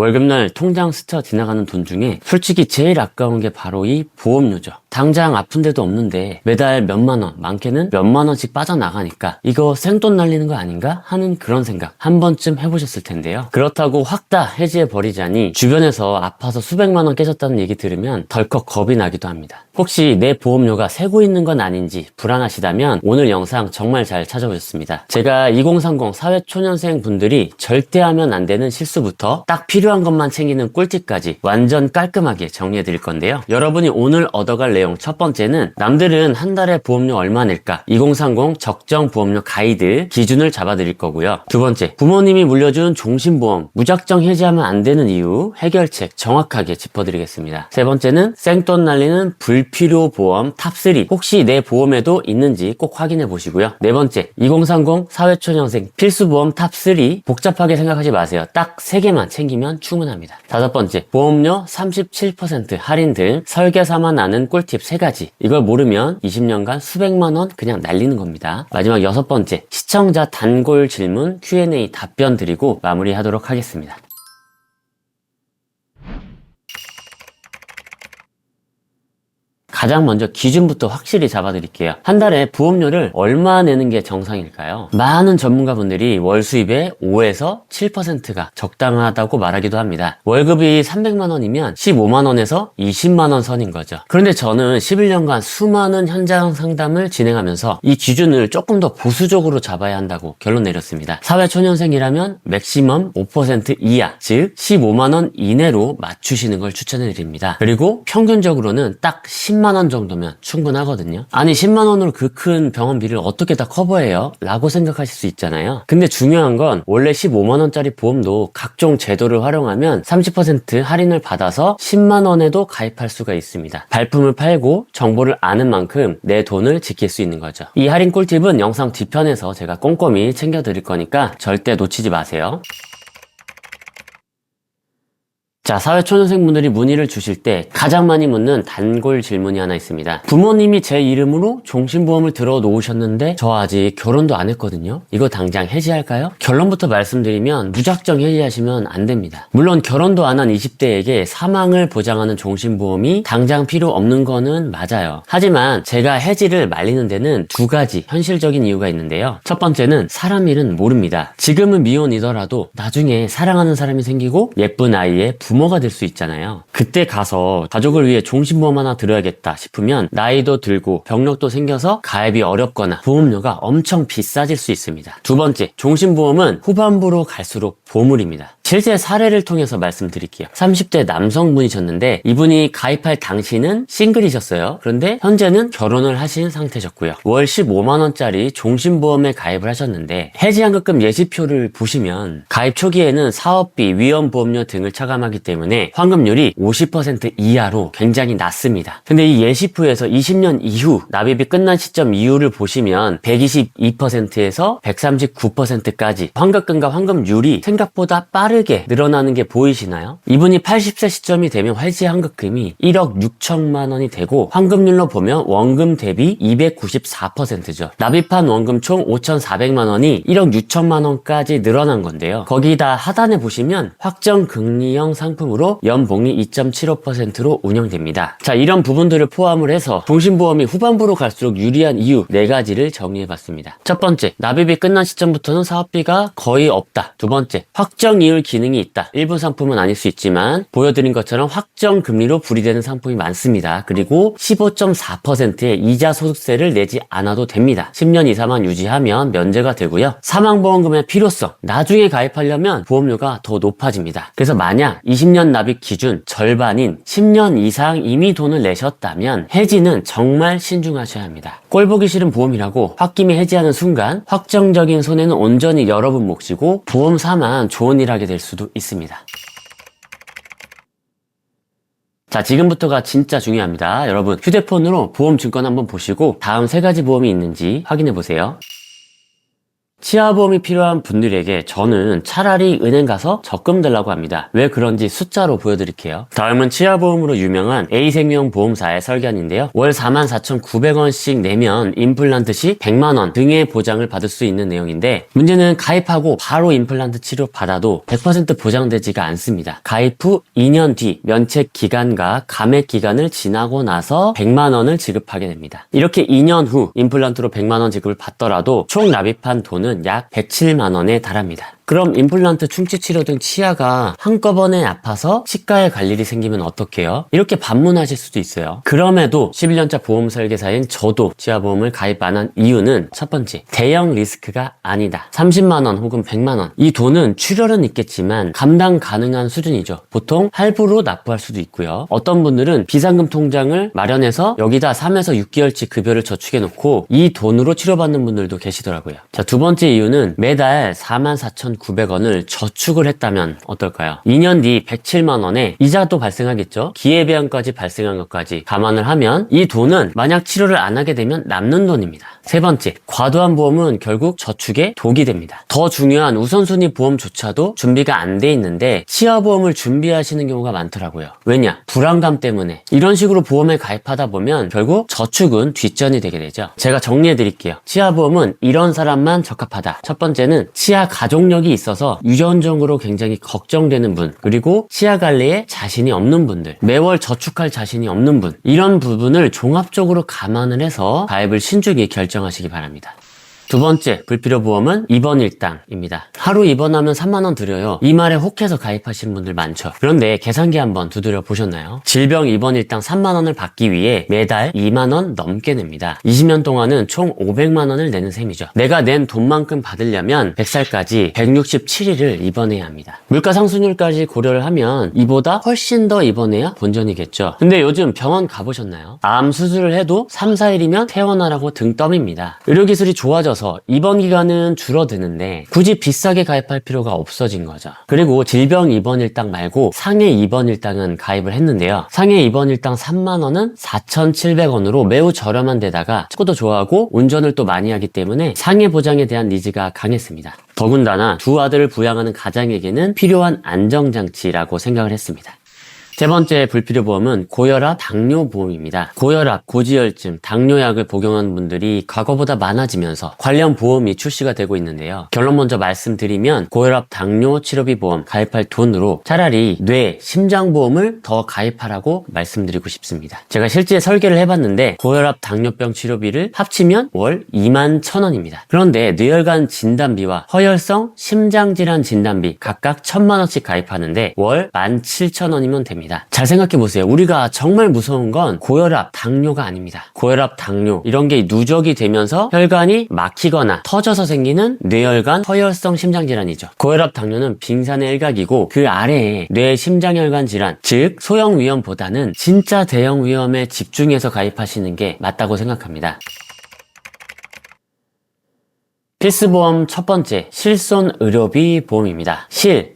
월급날 통장 스쳐 지나가는 돈 중에 솔직히 제일 아까운 게 바로 이 보험료죠. 당장 아픈 데도 없는데 매달 몇만 원, 많게는 몇만 원씩 빠져나가니까 이거 생돈 날리는 거 아닌가 하는 그런 생각 한 번쯤 해보셨을 텐데요. 그렇다고 확 다 해지해버리자니 주변에서 아파서 수백만 원 깨졌다는 얘기 들으면 덜컥 겁이 나기도 합니다. 혹시 내 보험료가 새고 있는 건 아닌지 불안하시다면 오늘 영상 정말 잘 찾아오셨습니다. 제가 2030 사회초년생 분들이 절대 하면 안 되는 실수부터 딱 필요한 것만 챙기는 꿀팁까지 완전 깔끔하게 정리해 드릴 건데요. 여러분이 오늘 얻어갈 내용 첫 번째는 남들은 한 달에 보험료 얼마 낼까 2030 적정 보험료 가이드 기준을 잡아 드릴 거고요. 두 번째, 부모님이 물려준 종신보험 무작정 해지하면 안 되는 이유 해결책 정확하게 짚어드리겠습니다. 세 번째는 생돈 날리는 불필요 보험 탑3 혹시 내 보험에도 있는지 꼭 확인해 보시고요. 네 번째, 2030 사회초년생 필수보험 탑3 복잡하게 생각하지 마세요. 딱 3개만 챙기면 충분합니다. 다섯 번째, 보험료 37% 할인 등 설계사만 아는 꿀팁 3가지. 이걸 모르면 20년간 수백만 원 그냥 날리는 겁니다. 마지막 여섯 번째, 시청자 단골 질문 Q&A 답변 드리고 마무리하도록 하겠습니다. 가장 먼저 기준부터 확실히 잡아드릴게요. 한 달에 보험료를 얼마 내는 게 정상일까요? 많은 전문가분들이 월 수입의 5에서 7%가 적당하다고 말하기도 합니다. 월급이 300만 원이면 15만 원에서 20만 원 선인 거죠. 그런데 저는 11년간 수많은 현장 상담을 진행하면서 이 기준을 조금 더 보수적으로 잡아야 한다고 결론 내렸습니다. 사회초년생이라면 맥시멈 5% 이하, 즉 15만 원 이내로 맞추시는 걸 추천해 드립니다. 그리고 평균적으로는 딱 10만 원 정도면 충분하거든요. 아니 10만 원으로 그 큰 병원비를 어떻게 다 커버해요? 라고 생각하실 수 있잖아요. 근데 중요한 건 원래 15만 원짜리 보험도 각종 제도를 활용하면 30% 할인을 받아서 10만 원에도 가입할 수가 있습니다. 발품을 팔고 정보를 아는 만큼 내 돈을 지킬 수 있는 거죠. 이 할인 꿀팁은 영상 뒤편에서 제가 꼼꼼히 챙겨드릴 거니까 절대 놓치지 마세요. 자, 사회초년생분들이 문의를 주실 때 가장 많이 묻는 단골 질문이 하나 있습니다. 부모님이 제 이름으로 종신보험을 들어 놓으셨는데 저 아직 결혼도 안 했거든요. 이거 당장 해지할까요? 결론부터 말씀드리면 무작정 해지하시면 안 됩니다. 물론 결혼도 안 한 20대에게 사망을 보장하는 종신보험이 당장 필요 없는 거는 맞아요. 하지만 제가 해지를 말리는 데는 두 가지 현실적인 이유가 있는데요. 첫 번째는 사람 일은 모릅니다. 지금은 미혼이더라도 나중에 사랑하는 사람이 생기고 예쁜 아이의 부모가 될 수 있잖아요. 그때 가서 가족을 위해 종신보험 하나 들어야겠다 싶으면 나이도 들고 병력도 생겨서 가입이 어렵거나 보험료가 엄청 비싸질 수 있습니다. 두 번째, 종신보험은 후반부로 갈수록 보물입니다. 실제 사례를 통해서 말씀드릴게요. 30대 남성분이셨는데 이분이 가입할 당시는 싱글이셨어요. 그런데 현재는 결혼을 하신 상태셨고요. 월 15만 원짜리 종신보험에 가입을 하셨는데 해지환급금 예시표를 보시면 가입 초기에는 사업비, 위험보험료 등을 차감하기 때문에 환급률이 50% 이하로 굉장히 낮습니다. 근데 이 예시표에서 20년 이후 납입이 끝난 시점 이후를 보시면 122%에서 139%까지 환급금과 환급률이 생각보다 빠르게 늘어나는 게 보이시나요? 이분이 80세 시점이 되면 해지 환급금이 1억 6천만 원이 되고 환급률로 보면 원금 대비 294%죠. 납입한 원금 총 5,400만 원이 1억 6천만 원까지 늘어난 건데요. 거기다 하단에 보시면 확정 금리형 상품으로 연봉이 2.75%로 운영됩니다. 자, 이런 부분들을 포함을 해서 종신보험이 후반부로 갈수록 유리한 이유 4가지를 정리해봤습니다. 첫 번째, 납입이 끝난 시점부터는 사업비가 거의 없다. 두 번째, 확정 이율 기능이 있다. 일부 상품은 아닐 수 있지만 보여드린 것처럼 확정 금리로 분리되는 상품이 많습니다. 그리고 15.4%의 이자 소득세를 내지 않아도 됩니다. 10년 이상만 유지하면 면제가 되고요. 사망보험금의 필요성, 나중에 가입하려면 보험료가 더 높아집니다. 그래서 만약 20년 납입 기준 절반인 10년 이상 이미 돈을 내셨다면 해지는 정말 신중하셔야 합니다. 꼴보기 싫은 보험이라고 홧김에 해지하는 순간 확정적인 손해는 온전히 여러분 몫이고 보험사만 좋은 일 하게 될 수도 있습니다. 자, 지금부터가 진짜 중요합니다. 여러분 휴대폰으로 보험 증권 한번 보시고 다음 3가지 보험이 있는지 확인해 보세요. 치아보험이 필요한 분들에게 저는 차라리 은행 가서 적금 들라고 합니다. 왜 그런지 숫자로 보여드릴게요. 다음은 치아보험으로 유명한 A생명 보험사의 설계안인데요. 월 44,900원씩 내면 임플란트 시 100만원 등의 보장을 받을 수 있는 내용인데, 문제는 가입하고 바로 임플란트 치료 받아도 100% 보장되지가 않습니다. 가입 후 2년 뒤 면책 기간과 감액 기간을 지나고 나서 100만원을 지급하게 됩니다. 이렇게 2년 후 임플란트로 100만원 지급을 받더라도 총 납입한 돈은 약 107만원에 달합니다. 그럼 임플란트, 충치치료 등 치아가 한꺼번에 아파서 치과에 갈 일이 생기면 어떡해요? 이렇게 반문하실 수도 있어요. 그럼에도 11년차 보험 설계사인 저도 치아보험을 가입 안 한 이유는 첫 번째, 대형 리스크가 아니다. 30만원 혹은 100만원. 이 돈은 출혈은 있겠지만 감당 가능한 수준이죠. 보통 할부로 납부할 수도 있고요. 어떤 분들은 비상금 통장을 마련해서 여기다 3에서 6개월치 급여를 저축해 놓고 이 돈으로 치료받는 분들도 계시더라고요. 자, 두 번째 이유는 매달 44,900원을 저축을 했다면 어떨까요? 2년 뒤 107만원에 이자도 발생하겠죠? 기회비용까지 발생한 것까지 감안을 하면 이 돈은 만약 치료를 안 하게 되면 남는 돈입니다. 세 번째, 과도한 보험은 결국 저축에 독이 됩니다. 더 중요한 우선순위 보험조차도 준비가 안 돼 있는데 치아보험을 준비하시는 경우가 많더라고요. 왜냐? 불안감 때문에. 이런 식으로 보험에 가입하다 보면 결국 저축은 뒷전이 되게 되죠. 제가 정리해 드릴게요. 치아보험은 이런 사람만 적합하다. 첫 번째는 치아 가족력이 있어서 유전적으로 굉장히 걱정되는 분, 그리고 치아 관리에 자신이 없는 분들, 매월 저축할 자신이 없는 분, 이런 부분을 종합적으로 감안을 해서 가입을 신중히 결정하시기 바랍니다. 두 번째, 불필요 보험은 입원 일당입니다. 하루 입원하면 3만원 들여요. 이 말에 혹해서 가입하시는 분들 많죠. 그런데 계산기 한번 두드려 보셨나요? 질병 입원 일당 3만원을 받기 위해 매달 2만원 넘게 냅니다. 20년 동안은 총 500만원을 내는 셈이죠. 내가 낸 돈만큼 받으려면 100살까지 167일을 입원해야 합니다. 물가 상승률까지 고려를 하면 이보다 훨씬 더 입원해야 본전이겠죠. 근데 요즘 병원 가보셨나요? 암 수술을 해도 3, 4일이면 퇴원하라고 등 떠밉니다. 의료기술이 좋아져서 입원 기간은 줄어드는데 굳이 비싸게 가입할 필요가 없어진 거죠. 그리고 질병 입원 일당 말고 상해 입원 일당은 가입을 했는데요. 상해 입원 일당 3만원은 4,700원으로 매우 저렴한 데다가 축구도 좋아하고 운전을 또 많이 하기 때문에 상해 보장에 대한 니즈가 강했습니다. 더군다나 두 아들을 부양하는 가장에게는 필요한 안정장치라고 생각을 했습니다. 세 번째 불필요 보험은 고혈압, 당뇨 보험입니다. 고혈압, 고지혈증, 당뇨약을 복용하는 분들이 과거보다 많아지면서 관련 보험이 출시가 되고 있는데요. 결론 먼저 말씀드리면 고혈압, 당뇨 치료비 보험 가입할 돈으로 차라리 뇌, 심장 보험을 더 가입하라고 말씀드리고 싶습니다. 제가 실제 설계를 해봤는데 고혈압, 당뇨병 치료비를 합치면 월 21,000원입니다. 그런데 뇌혈관 진단비와 허혈성 심장질환 진단비 각각 1,000만원씩 가입하는데 월 17,000원이면 됩니다. 잘 생각해보세요. 우리가 정말 무서운 건 고혈압, 당뇨가 아닙니다. 고혈압, 당뇨 이런 게 누적이 되면서 혈관이 막히거나 터져서 생기는 뇌혈관 허혈성 심장질환이죠. 고혈압, 당뇨는 빙산의 일각이고 그 아래에 뇌 심장혈관 질환, 즉 소형 위험보다는 진짜 대형 위험에 집중해서 가입하시는 게 맞다고 생각합니다. 필수보험 첫 번째, 실손 의료비 보험입니다. 실제,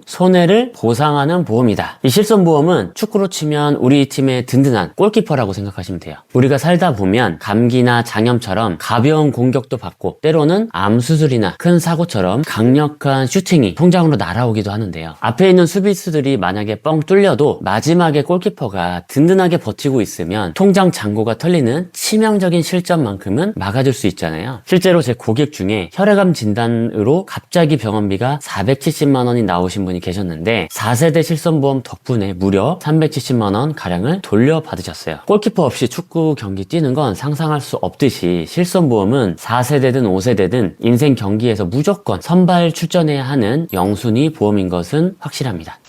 손해를 보상하는 보험이다. 이 실손보험은 축구로 치면 우리 팀의 든든한 골키퍼라고 생각하시면 돼요. 우리가 살다 보면 감기나 장염처럼 가벼운 공격도 받고 때로는 암 수술이나 큰 사고처럼 강력한 슈팅이 통장으로 날아오기도 하는데요. 앞에 있는 수비수들이 만약에 뻥 뚫려도 마지막에 골키퍼가 든든하게 버티고 있으면 통장 잔고가 털리는 치명적인 실점만큼은 막아줄 수 있잖아요. 실제로 제 고객 중에 혈액암 진단으로 갑자기 병원비가 470만원이 나오신 분이 계셨는데 4세대 실손보험 덕분에 무려 370만원 가량을 돌려받으셨어요. 골키퍼 없이 축구 경기 뛰는 건 상상할 수 없듯이 실손보험은 4세대든 5세대든 인생 경기에서 무조건 선발 출전해야 하는 영순위 보험인 것은 확실합니다.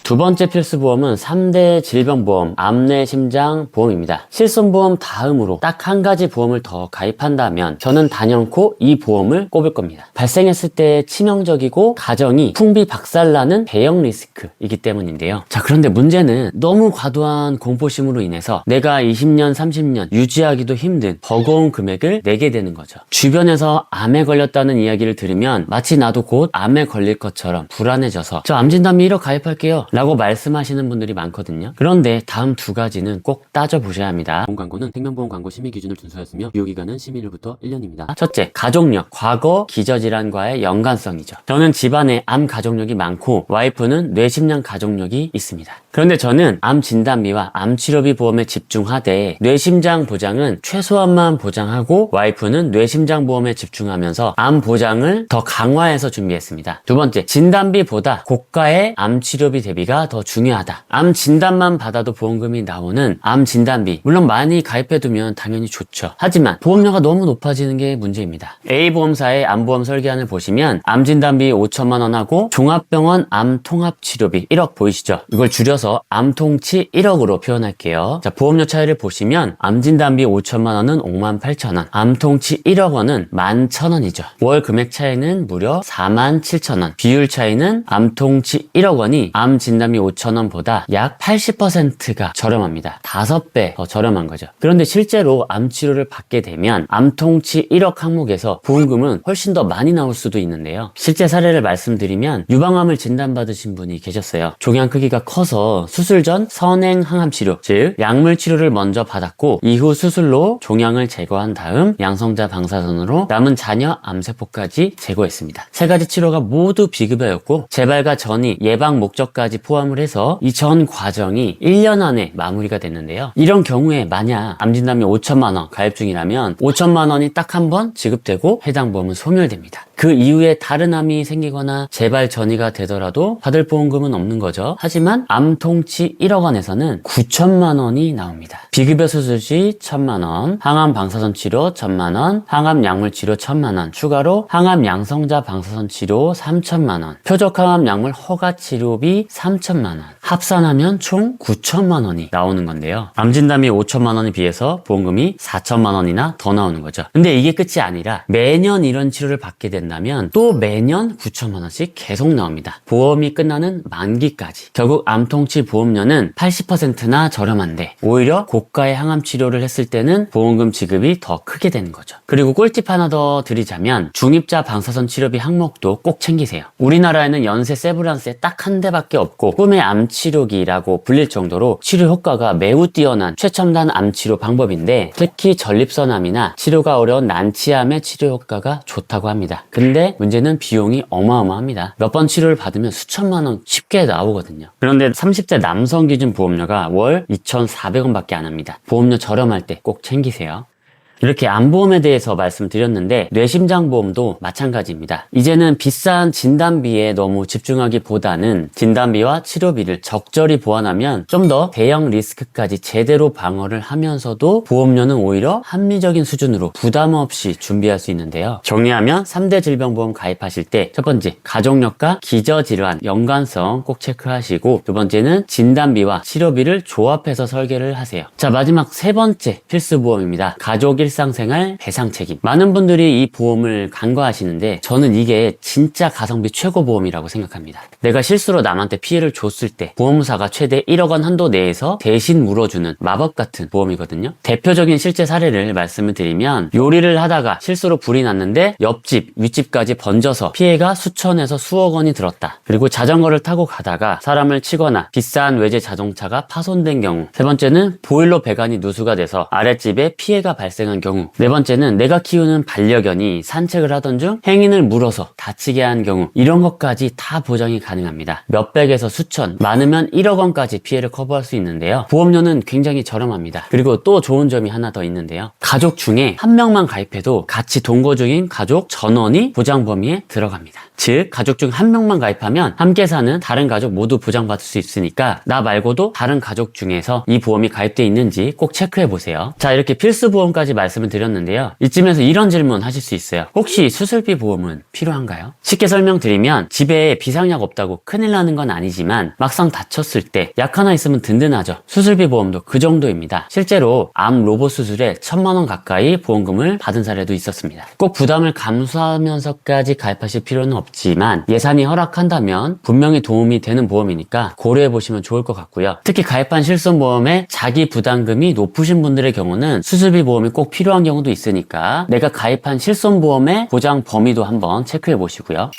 두 번째 필수보험은 3대 질병보험, 암내심장보험입니다. 실손보험 다음으로 딱 한 가지 보험을 더 가입한다면 저는 단연코 이 보험을 꼽을 겁니다. 발생했을 때 치명적이고 가정이 풍비박살나는 대형 리스크이기 때문인데요. 자, 그런데 문제는 너무 과도한 공포심으로 인해서 내가 20년, 30년 유지하기도 힘든 버거운 금액을 내게 되는 거죠. 주변에서 암에 걸렸다는 이야기를 들으면 마치 나도 곧 암에 걸릴 것처럼 불안해져서 저 암진단비 1억 가입할게요 라고 말씀하시는 분들이 많거든요. 그런데 다음 두 가지는 꼭 따져보셔야 합니다. 보험 광고는 생명보험 광고 심의 기준을 준수하였으며 유효기간은 심의일부터 1년입니다. 첫째, 가족력, 과거 기저질환과의 연관성이죠. 저는 집안에 암 가족력이 많고 와이프는 뇌심장 가족력이 있습니다. 그런데 저는 암 진단비와 암 치료비 보험에 집중하되 뇌심장 보장은 최소한만 보장하고 와이프는 뇌심장 보험에 집중하면서 암 보장을 더 강화해서 준비했습니다. 두 번째, 진단비보다 고가의 암 치료비 대비가 더 중요하다. 암 진단만 받아도 보험금이 나오는 암 진단비, 물론 많이 가입해두면 당연히 좋죠. 하지만 보험료가 너무 높아지는 게 문제입니다. A보험사의 암보험 설계안을 보시면 암 진단비 5천만 원 하고 종합병원 암 통합 치료비 1억 보이시죠? 이걸 줄여서 암통치 1억으로 표현할게요. 자, 보험료 차이를 보시면 암 진단비 5천만 원은 5만 8천 원, 암통치 1억 원은 11,000원이죠. 월 금액 차이는 무려 4만 7천 원. 비율 차이는 암통치 1억 원이 암 진단비 5천 원보다 약 80%가 저렴합니다. 5배 더 저렴한 거죠. 그런데 실제로 암 치료를 받게 되면 암통치 1억 항목에서 보험금은 훨씬 더 많이 나올 수도 있는데요. 실제 사례를 말씀드리면 유방암을 진단받으신 분이 계셨어요. 종양 크기가 커서 수술 전 선행 항암 치료, 즉 약물 치료를 먼저 받았고 이후 수술로 종양을 제거한 다음 양성자 방사선으로 남은 자녀 암세포까지 제거했습니다. 세 가지 치료가 모두 비급여였고 재발과 전이 예방 목적까지 포함을 해서 이 전 과정이 1년 안에 마무리가 됐는데요. 이런 경우에 만약 암진단비 5천만 원 가입 중이라면 5천만 원이 딱 한 번 지급되고 해당 보험은 소멸됩니다. 그 이후에 다른 암이 생기거나 재발 전이가 되더라도 받을 보험금은 없는 거죠. 하지만 암통치 1억 원에서는 9천만 원이 나옵니다. 비급여 수술 시 1천만 원, 항암 방사선 치료 1천만 원, 항암 약물 치료 1천만 원, 추가로 항암 양성자 방사선 치료 3천만 원, 표적 항암 약물 허가 치료비 3천만 원, 합산하면 총 9천만 원이 나오는 건데요. 암 진단비 5천만 원에 비해서 보험금이 4천만 원이나 더 나오는 거죠. 근데 이게 끝이 아니라 매년 이런 치료를 받게 된다면 또 매년 9천만 원씩 계속 나옵니다. 보험이 끝나는 만기까지. 결국 암통치 보험료는 80%나 저렴한데 오히려 고가의 항암 치료를 했을 때는 보험금 지급이 더 크게 되는 거죠. 그리고 꿀팁 하나 더 드리자면 중입자 방사선 치료비 항목도 꼭 챙기세요. 우리나라에는 연세 세브란스에 딱 한 대밖에 없고 꿈의 암 치료기라고 불릴 정도로 치료 효과가 매우 뛰어난 최첨단 암 치료 방법인데 특히 전립선암이나 치료가 어려운 난치암의 치료 효과가 좋다고 합니다. 근데 문제는 비용이 어마어마합니다. 몇 번 치료를 받으면 수천만 원 쉽게 나오거든요. 그런데 30대 남성 기준 보험료가 월 2,400원 밖에 안 합니다. 보험료 저렴할 때 꼭 챙기세요. 이렇게 암보험에 대해서 말씀드렸는데 뇌심장보험도 마찬가지입니다. 이제는 비싼 진단비에 너무 집중하기보다는 진단비와 치료비를 적절히 보완하면 좀 더 대형 리스크까지 제대로 방어를 하면서도 보험료는 오히려 합리적인 수준으로 부담 없이 준비할 수 있는데요. 정리하면 3대 질병보험 가입하실 때 첫 번째, 가족력과 기저질환 연관성 꼭 체크하시고 두 번째는 진단비와 치료비를 조합해서 설계를 하세요. 자, 마지막 세 번째 필수보험입니다. 가족 일상생활 배상 책임. 많은 분들이 이 보험을 간과하시는데 저는 이게 진짜 가성비 최고 보험이라고 생각합니다. 내가 실수로 남한테 피해를 줬을 때 보험사가 최대 1억 원 한도 내에서 대신 물어주는 마법 같은 보험이거든요. 대표적인 실제 사례를 말씀을 드리면 요리를 하다가 실수로 불이 났는데 옆집, 윗집까지 번져서 피해가 수천에서 수억 원이 들었다. 그리고 자전거를 타고 가다가 사람을 치거나 비싼 외제 자동차가 파손된 경우. 세 번째는 보일러 배관이 누수가 돼서 아랫집에 피해가 발생한 경우. 네 번째는 내가 키우는 반려견이 산책을 하던 중 행인을 물어서 다치게 한 경우. 이런 것까지 다 보장이 가능합니다. 몇백에서 수천, 많으면 1억 원까지 피해를 커버할 수 있는데요. 보험료는 굉장히 저렴합니다. 그리고 또 좋은 점이 하나 더 있는데요. 가족 중에 한 명만 가입해도 같이 동거 중인 가족 전원이 보장 범위에 들어갑니다. 즉 가족 중 한 명만 가입하면 함께 사는 다른 가족 모두 보장받을 수 있으니까 나 말고도 다른 가족 중에서 이 보험이 가입되어 있는지 꼭 체크해 보세요. 자, 이렇게 필수 보험까지 말씀을 드렸는데요. 이쯤에서 이런 질문 하실 수 있어요. 혹시 수술비 보험은 필요한가요? 쉽게 설명드리면 집에 비상약 없다고 큰일 나는 건 아니지만 막상 다쳤을 때 약 하나 있으면 든든하죠. 수술비 보험도 그 정도입니다. 실제로 암 로봇 수술에 1,000만 원 가까이 보험금을 받은 사례도 있었습니다. 꼭 부담을 감수하면서까지 가입하실 필요는 없지만 예산이 허락한다면 분명히 도움이 되는 보험이니까 고려해 보시면 좋을 것 같고요. 특히 가입한 실손보험에 자기 부담금이 높으신 분들의 경우는 수술비 보험이 꼭 필요한 경우도 있으니까 내가 가입한 실손보험의 보장 범위도 한번 체크해 보시고요.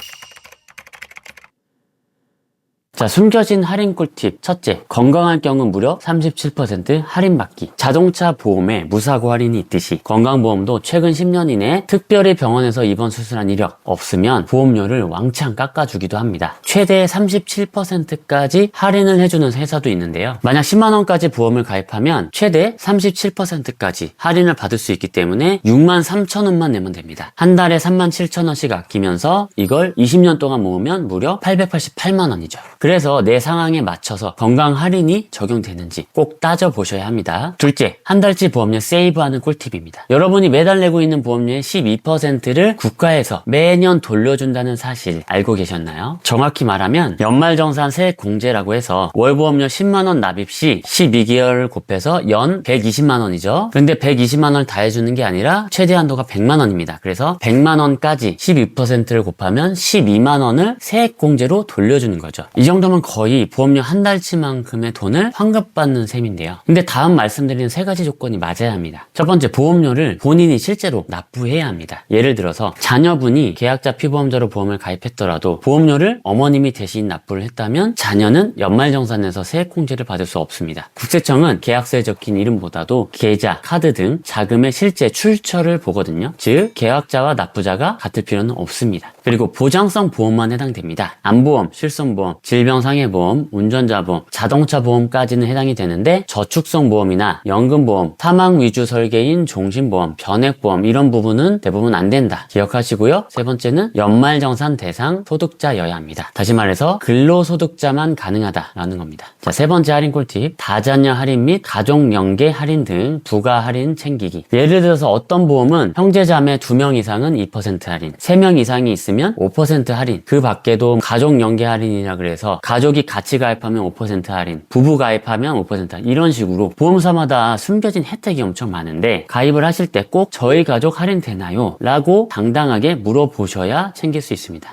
자, 숨겨진 할인 꿀팁. 첫째, 건강할 경우 무려 37% 할인받기. 자동차 보험에 무사고 할인이 있듯이 건강보험도 최근 10년 이내에 특별히 병원에서 입원 수술한 이력 없으면 보험료를 왕창 깎아주기도 합니다. 최대 37%까지 할인을 해주는 회사도 있는데요. 만약 10만원까지 보험을 가입하면 최대 37%까지 할인을 받을 수 있기 때문에 63,000원만 내면 됩니다. 한 달에 37,000원씩 아끼면서 이걸 20년 동안 모으면 무려 888만원이죠. 그래서 내 상황에 맞춰서 건강 할인이 적용되는지 꼭 따져보셔야 합니다. 둘째, 한 달치 보험료 세이브하는 꿀팁입니다. 여러분이 매달 내고 있는 보험료의 12%를 국가에서 매년 돌려준다는 사실 알고 계셨나요? 정확히 말하면 연말정산 세액공제라고 해서 월보험료 10만원 납입 시 12개월을 곱해서 연 120만원이죠. 그런데 120만원을 다 해주는 게 아니라 최대 한도가 100만원입니다. 그래서 100만원까지 12%를 곱하면 12만원을 세액공제로 돌려주는 거죠. 이 정도면 거의 보험료 한 달치만큼의 돈을 환급받는 셈인데요. 근데 다음 말씀드린 세 가지 조건이 맞아야 합니다. 첫 번째, 보험료를 본인이 실제로 납부해야 합니다. 예를 들어서 자녀분이 계약자 피보험자로 보험을 가입했더라도 보험료를 어머님이 대신 납부를 했다면 자녀는 연말정산에서 세액공제를 받을 수 없습니다. 국세청은 계약서에 적힌 이름보다도 계좌, 카드 등 자금의 실제 출처를 보거든요. 즉 계약자와 납부자가 같을 필요는 없습니다. 그리고 보장성 보험만 해당됩니다. 암보험, 실손보험, 질병상해보험, 운전자보험, 자동차보험까지는 해당이 되는데 저축성 보험이나 연금보험, 사망 위주 설계인 종신보험, 변액보험 이런 부분은 대부분 안 된다. 기억하시고요. 세 번째는 연말정산 대상 소득자여야 합니다. 다시 말해서 근로소득자만 가능하다라는 겁니다. 자, 세 번째 할인 꿀팁, 다자녀 할인 및 가족연계 할인 등 부가 할인 챙기기. 예를 들어서 어떤 보험은 형제자매 2명 이상은 2% 할인, 3명 이상이 있으면 5% 할인, 그 밖에도 가족연계 할인이라 그래서 가족이 같이 가입하면 5% 할인, 부부 가입하면 5% 할인, 이런 식으로 보험사마다 숨겨진 혜택이 엄청 많은데 가입을 하실 때 꼭 저희 가족 할인 되나요? 라고 당당하게 물어보셔야 챙길 수 있습니다.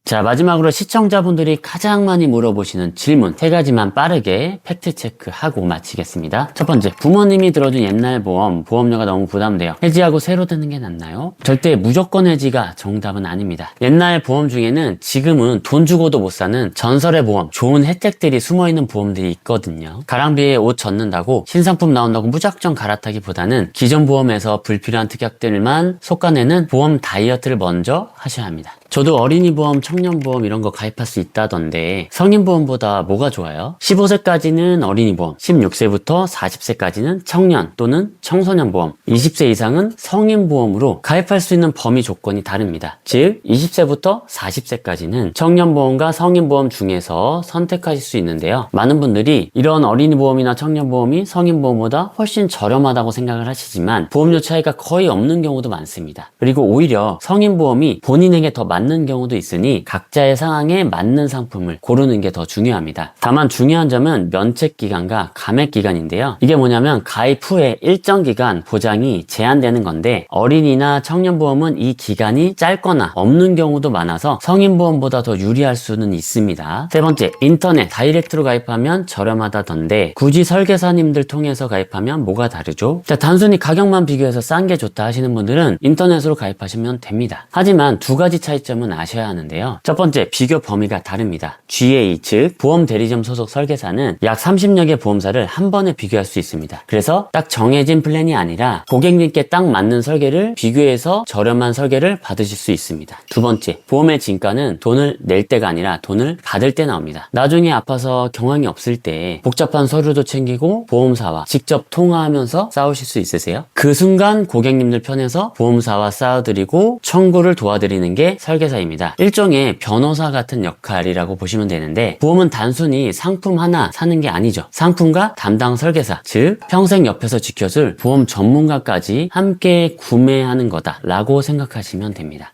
자, 마지막으로 시청자분들이 가장 많이 물어보시는 질문 세 가지만 빠르게 팩트체크하고 마치겠습니다. 첫 번째, 부모님이 들어준 옛날 보험료가 너무 부담돼요. 해지하고 새로 드는 게 낫나요? 절대 무조건 해지가 정답은 아닙니다. 옛날 보험 중에는 지금은 돈 주고도 못 사는 전설의 보험, 좋은 혜택들이 숨어있는 보험들이 있거든요. 가랑비에 옷 젖는다고 신상품 나온다고 무작정 갈아타기보다는 기존 보험에서 불필요한 특약들만 솎아내는 보험 다이어트를 먼저 하셔야 합니다. 저도 어린이 보험, 청년 보험 이런 거 가입할 수 있다던데 성인 보험보다 뭐가 좋아요? 15세까지는 어린이 보험, 16세부터 40세까지는 청년 또는 청소년 보험, 20세 이상은 성인 보험으로 가입할 수 있는 범위 조건이 다릅니다. 즉 20세부터 40세까지는 청년 보험과 성인 보험 중에서 선택하실 수 있는데요. 많은 분들이 이런 어린이 보험이나 청년 보험이 성인 보험보다 훨씬 저렴하다고 생각을 하시지만 보험료 차이가 거의 없는 경우도 많습니다. 그리고 오히려 성인 보험이 본인에게 더 맞는 경우도 있으니 각자의 상황에 맞는 상품을 고르는 게 더 중요합니다. 다만 중요한 점은 면책 기간과 감액 기간인데요. 이게 뭐냐면 가입 후에 일정 기간 보장이 제한되는 건데 어린이나 청년 보험은 이 기간이 짧거나 없는 경우도 많아서 성인 보험보다 더 유리할 수는 있습니다. 세 번째, 인터넷 다이렉트로 가입하면 저렴하다던데 굳이 설계사님들 통해서 가입하면 뭐가 다르죠? 자, 단순히 가격만 비교해서 싼 게 좋다 하시는 분들은 인터넷으로 가입하시면 됩니다. 하지만 두 가지 차이점은 아셔야 하는데요. 첫 번째, 비교 범위가 다릅니다. GA 즉 보험 대리점 소속 설계사는 약 30여 개 보험사를 한 번에 비교할 수 있습니다. 그래서 딱 정해진 플랜이 아니라 고객님께 딱 맞는 설계를 비교해서 저렴한 설계를 받으실 수 있습니다. 두 번째, 보험의 진가는 돈을 낼 때가 아니라 돈을 받을 때 나옵니다. 나중에 아파서 경황이 없을 때 복잡한 서류도 챙기고 보험사와 직접 통화하면서 싸우실 수 있으세요? 그 순간 고객님들 편에서 보험사와 싸워드리고 청구를 도와드리는 게 설계사입니다. 일종의 변호사 같은 역할이라고 보시면 되는데 보험은 단순히 상품 하나 사는 게 아니죠. 상품과 담당 설계사, 즉 평생 옆에서 지켜줄 보험 전문가까지 함께 구매하는 거다라고 생각하시면 됩니다.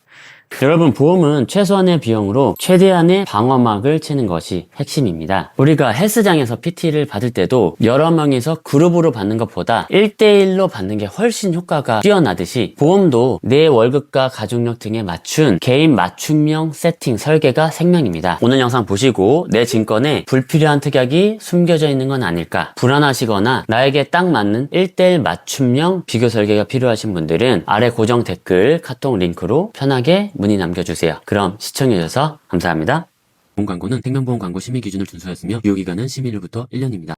여러분, 보험은 최소한의 비용으로 최대한의 방어막을 치는 것이 핵심입니다. 우리가 헬스장에서 PT를 받을 때도 여러 명이서 그룹으로 받는 것보다 1대1로 받는 게 훨씬 효과가 뛰어나듯이 보험도 내 월급과 가족력 등에 맞춘 개인 맞춤형 세팅 설계가 생명입니다. 오늘 영상 보시고 내 증권에 불필요한 특약이 숨겨져 있는 건 아닐까 불안하시거나 나에게 딱 맞는 1대1 맞춤형 비교 설계가 필요하신 분들은 아래 고정 댓글 카톡 링크로 편하게 문의 남겨주세요. 그럼 시청해주셔서 감사합니다. 본 광고는 생명보험 광고 심의 기준을 준수하였으며 유효기간은 심의일부터 1년입니다.